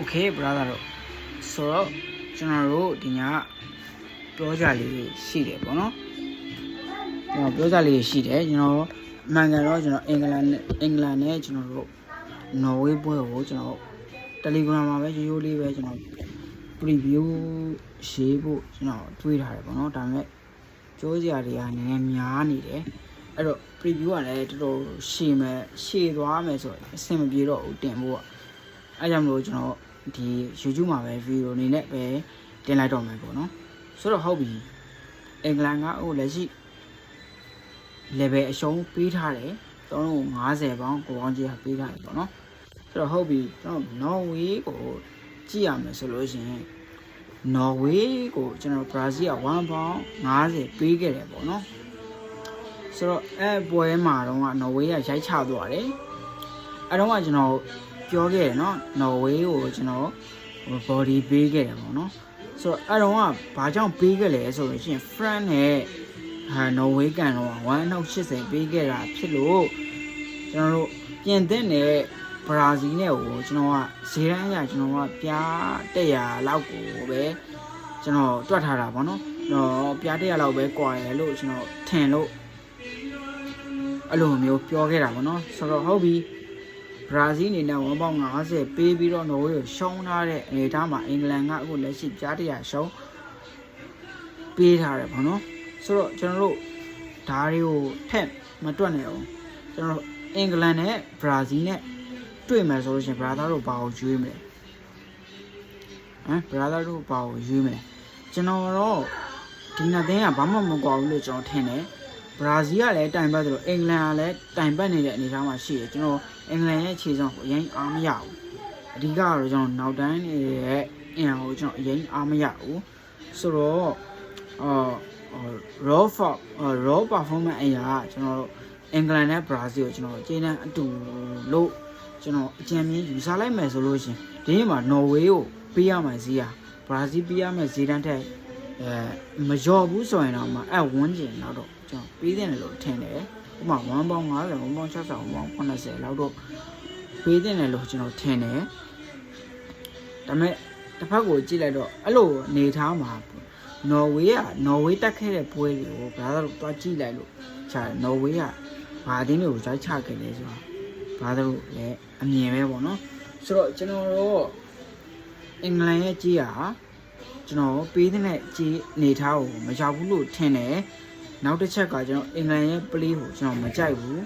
Okay, brother. So,ကျွန်တော်တို့ဒီညပြောကြလေးရှိတယ်ပေါ့နော်ကျွန်တော်ပြောကြလေးရှိတယ်ကျွန်တော်မှန်ကန်တော့ကျွန်တော်အင်္ဂလန်နဲ့ကျွန်တော်တို့နော်ဝေးပွဲကိုကျွန်တော် Telegram မှာပဲရိုးလေးပဲကျွန်တော် preview ရေးဖို့ကျွန်တော်တွေးထားတယ်ပေါ့နော်ဒါပေမဲ့ကြိုးစရာတွေကနည်းနည်းများနေတယ်အဲ့တော့ preview ကလည်းတော်တော်ရှည်သွားမယ်ဆိုတော့အဆင်မပြေတော့ဘူးတင်ဖို့အဲ့ကြောင့်မလို့ကျွန်တော်ဒီ YouTube မှာပဲ video အနေနဲ့ပဲတင်လိုက်တော့မယ်ပေါ့နော်ဆိုတော့ဟုတ်ပြီအင်္ဂလန်ကဟိုလက်ရှိ level အရှုံးပေးထားတယ်350ပေါင်းကိုပေါင်းကြီးပေးထားတယ်ပေါ့နော်ဆိုတော့ဟုတ်ပြီကျွန်တော်နော်ဝေးကိုကြည့်ရမယ်ဆိုလို့ရှိရင်နော်ဝေးကိုကျွန်တော်ဘရာဇီးက1ပေါင်း50ပေးခဲ့တယ်ပေါ့နော်ဆိုတော့အဲ့ပွဲမှာတော့နော်ဝေးကရိုက်ချသွားတယ်အဲ့တော့ကျွန်တော်ပြောခဲ့တယ်နော်ဝေးကိုကျွန်တော် body ပေးခဲ့တယ်ပေါ့နော်ဆိုတော့အဲ့တော့ဘာကြောင့်ပေးခဲ့လဲဆိုလို့ရှိရင် France နဲ့နော်ဝေးကန်တော့180ပေးခဲ့တာဖြစ်လို့ကျွန်တော်တို့ပြင်သစ်နဲ့ဘရာဇီးနဲ့ကိုကျွန်တော်ကဈေးတန်းအရကျွန်တော်ကပြား100လောက်ကိုပဲကျွန်တော်တွက်ထားတာပေါ့နော်ပြား100လောက်ပဲကွာရလို့ကျွန်တော်ထင်လို့အဲ့လိုမျိုးပြောခဲ့တာပေါ့နော်ဆိုတော့ဟုတ်ပြီဘရာဇီးအနေနဲ့1ပေါင်း50ပေးပြီးတော့နော်ဝေးကိုရှုံးထားတဲ့အနေအထားမှာအင်္ဂလန်ကအခုလက်ရှိပြား100ရှုံးပေးထားတယ်ပေါ့နော်ဆိုတော့ကျွန်တော်တို့ဓာတ်တွေကိုထက်မတွက်နိုင်အောင်ကျွန်တော်အင်္ဂလန်နဲ့ဘရာဇီးနဲ့တွေ့မယ်ဆိုလို့ရှိရင်ဘရာသာတို့ဘာကိုရွေးမလဲဘရာသာတို့ဘာကိုရွေးမလဲကျွန်တော်တော့ဒီနှစ်သင်းကဘာမှမကွာဘူးလို့ကျွန်တော်ထင်တယ်ဘရာဇီးကလည်းတိုင်ပတ်တယ်လို့အင်္ဂလန်ကလည်းတိုင်ပတ်နေတဲ့အနေအထားမှာရှိတယ်ကျွန်တော်အင်္ဂလန်ရဲ့ခြေစွမ်းကိုအရင်အားမရဘူးအဓိကတော့ကျွန်တော်နောက်တန်းနေတဲ့အင်အားကိုကျွန်တော်အရင်အားမရဘူးဆိုတော့raw performance အရာကျွန်တော်အင်္ဂလန်နဲ့ဘရာဇီးကိုကျွန်တော်အကျဉ်းတန်းအတူလို့ကျွန်တော်အကြံမြင်ယူဆလိုက်မယ်ဆိုလို့ရှင်ဒီနေ့မှာနော်ဝေးကိုပေးရမယ်ဈေးဟာဘရာဇီးပေးရမယ်ဈေးတန်းထက်မလျော့ဘူးဆိုရင်တော့မှအဲ့ဝန်းကျင်တော့ကျွန်တော်ပေးတယ်လို့ထင်တယ်ဥပမာ1ပေါင်း50 1ပေါင်း60 1ပေါင်း80လောက်တော့ပေးတယ်လို့ကျွန်တော်ထင်တယ်ဒါပေမဲ့တစ်ဖက်ကိုကြည့်လိုက်တော့အဲ့လိုနေထားမှာနော်ဝေးတက်ခဲ့တဲ့ပွဲတွေကိုဘာသာလို့တွားကြည့်လိုက်လို့ခြာနော်ဝေးကဘာအတင်းတွေကိုကြိုက်ချခဲ့လဲဆိုတော့ဘာသာလို့လည်းအမြင်ပဲပေါ့နော်ဆိုတော့ကျွန်တော်တို့အင်္ဂလန်ရဲ့ကြီးဟာကျွန်တော်ပေးတဲ့ကြီးနေထားကိုမရောက်ဘူးလို့ထင်တယ်နောက်တစ်ချက်ကကျွန်တော်အင်္ဂလန်ရဲ့ play ကိုကျွန်တော်မကြိုက်ဘူး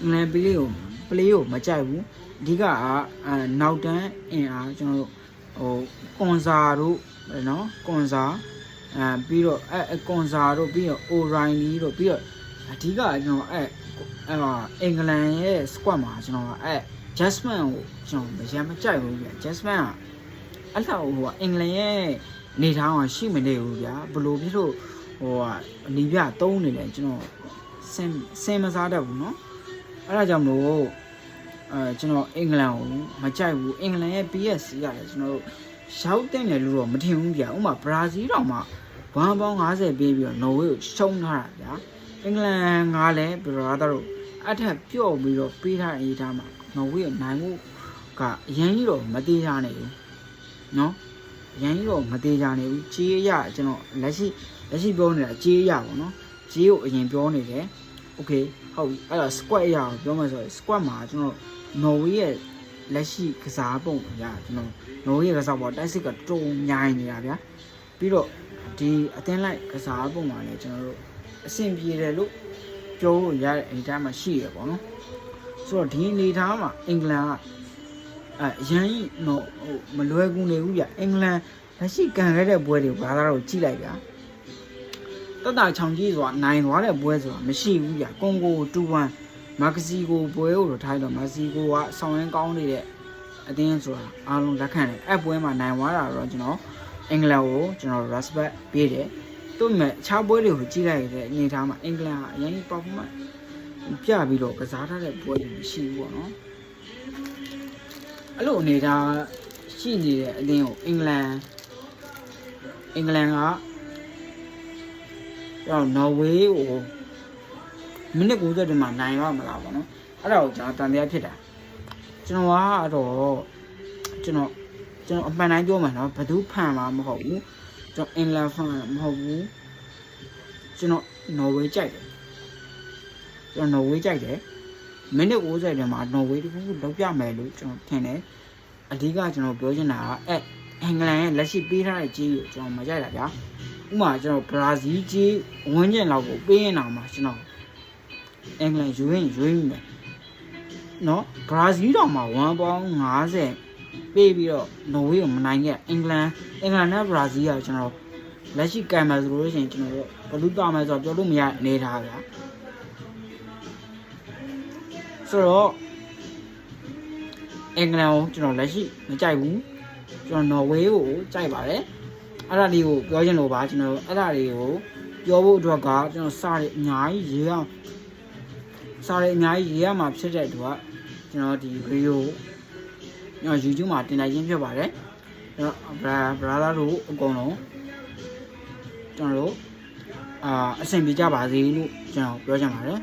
အင်္ဂလန် play ကိုမကြိုက်ဘူးအဓိကနောက်တန်းအင်အားကျွန်တော်တို့ကွန်ဆာတို့နော်ကွန်ဆာပြီးတော့ကွန်ဆာတို့ပြီးတော့ O'Reilly တို့ပြီးတော့အဓိကကျွန်တော်အင်္ဂလန်ရဲ့ squad မှာကျွန်တော်Jasmine ကိုကျွန်တော်မရမ်းမကြိုက်ဘူးဗျာ Jasmine ကအဲ့လောက်အင်္ဂလန်ရဲ့နေထားအောင်ရှိမနေဘူးဗျာဘလို့ဖြစ်လို့အနီးပြသုံးနေတယ်ကျွန်တော်စင်မစားတတ်ဘူးเนาะအဲ့ဒါကြောင့်မလို့ကျွန်တော်အင်္ဂလန်ကိုမကြိုက်ဘူးအင်္ဂလန်ရဲ့ PSG ကလည်းကျွန်တော်တို့ရောက်တဲ့တယ်လို့တော့မထင်ဘူးဗျာဥပမာဘရာဇီးတောင်မှ1ပေါင်း50ပေးပြီးတော့နော်ဝေးကိုရှုံးထားတာဗျာအင်္ဂလန်ကလည်းဘရာသာတို့အထက်ပြော့ပြီးတော့ပေးထားတဲ့အနေထားမှာနော်ဝေးကိုနိုင်ဖို့ကအရင်ကြီးတော့မသေးချာနေဘူးเนาะအရင်ကြီးတော့မသေးချာနေဘူးကြေးရကျွန်တော်လက်ရှိပြောနေတာကြေးရပါเนาะကြေးကိုအရင်ပြောနေတယ်โอเคဟုတ်ပြီအဲ့တော့ squad ရအောင်ပြောမှဆိုရင် squad မှာကျွန်တော်နော်ဝေးရဲ့လက်ရှိကစားပုံရကျွန်တော်နော်ဝေးရဲ့ကစားပုံတိုက်စစ်ကတုံညာနေနေတာဗျာပြီးတော့ဒီအသင်းလိုက်ကစားပုံမှာလည်းကျွန်တော်တို့အဆင်ပြေတယ်လို့ပြောလို့ရတဲ့အနေအထားမှာရှိရပေါ့နော်ဆိုတော့ဒီအနေအထားမှာအင်္ဂလန်ကအရင်တော့မလွယ်ကူနေဘူးဗျအင်္ဂလန်လက်ရှိကန်ခဲ့တဲ့ပွဲတွေကိုဘာသာတော့ကြည့်လိုက်ဗျာတတချောင်ကြီးဆိုတာနိုင်သွားတဲ့ပွဲဆိုတာမရှိဘူးဗျကွန်ဂို 2-1 မက္ကဆီကိုပွဲကိုတော့ထိုင်းတော့မက္ကဆီကိုကဆောင်းရမ်းကောင်းနေတဲ့အသင်းဆိုတာအားလုံးလက်ခံတယ်အဲ့ပွဲမှာနိုင်သွားတာတော့ကျွန်တော်အင်္ဂလန်ကိုကျွန်တော် respect ပေးတယ်သူ့မဲ့ခြားပွဲတွေကိုကြည့်လိုက်ရတဲ့အနေထားမှာအင်္ဂလန်ကအရင် performance ပြပြီးတော့ကစားထားတဲ့ပွဲတွေမရှိဘူးပေါ့နော်အဲ့လိုအနေထားရှိနေတဲ့အသင်းကိုအင်္ဂလန်ကနော်ဝေးကိုမိနစ်90မှာနိုင်ရမလားပေါ့နော်အဲ့ဒါကိုကျွန်တော်တန်တရားဖြစ်တာကျွန်တော်ကတော့ ကျွန်တော်အမှန်တိုင်းပြောမှာနော်ဘယ်သူဖန်မှာမဟုတ်ဘူးကျွန်တော်အင်္ဂလန်ဖန်မဟုတ်ဘူးကျွန်တော်နော်ဝေးကြိုက်တယ်ကျွန်တော်နော်ဝေးကြိုက်တယ်မိနစ်60ထဲမှာနော်ဝေးတခုလောက်ပြမယ်လို့ကျွန်တော်ထင်တယ်အဓိကကျွန်တော်ပြောချင်တာကအင်္ဂလန်ရဲ့လက်ရှိပေးထားတဲ့ကြီးကိုကျွန်တော်မကြိုက်တာဗျာဥပမာကျွန်တော်ဘရာဇီးကြီးဝန်းကျင်လောက်ကိုပေးရင်တော့မှကျွန်တော်အင်္ဂလန်ရွေးမယ်နော်ဘရာဇီးတော့မှ1.50ပေးပြီးတော့နော်ဝေးကိုမနိုင်ခဲ့အင်္ဂလန်နဲ့ဘရာဇီးကကျွန်တော်လက်ရှိကံမယ်ဆိုလို့ရှိရင်ကျွန်တော်တို့ဘယ်လိုတာမယ်ဆိုတော့ပြောလို့မရနေထားဗျာဆိုတော့အင်္ဂလန်ကိုကျွန်တော်လက်ရှိမကြိုက်ဘူးကျွန်တော်နော်ဝေးကိုကြိုက်ပါတယ်အဲ့ဒါလေးကိုပြောချင်လို့ပါကျွန်တော်အဲ့ဒါလေးကိုပြောဖို့အတွက်ကကျွန်တော်စာတွေအများကြီးရေးရမှာဖြစ်တဲ့အတွက်ကျွန်တော်ဒီဗီဒီယိုကျွန်တော် YouTube မှာတင်လိုက်ခြင်းဖြစ်ပါတယ်ကျွန်တော်ဘရာသာတို့အကုန်လုံးကျွန်တော်တို့အဆင်ပြေကြပါစေလို့ကျွန်တော်ပြောချင်ပါတယ်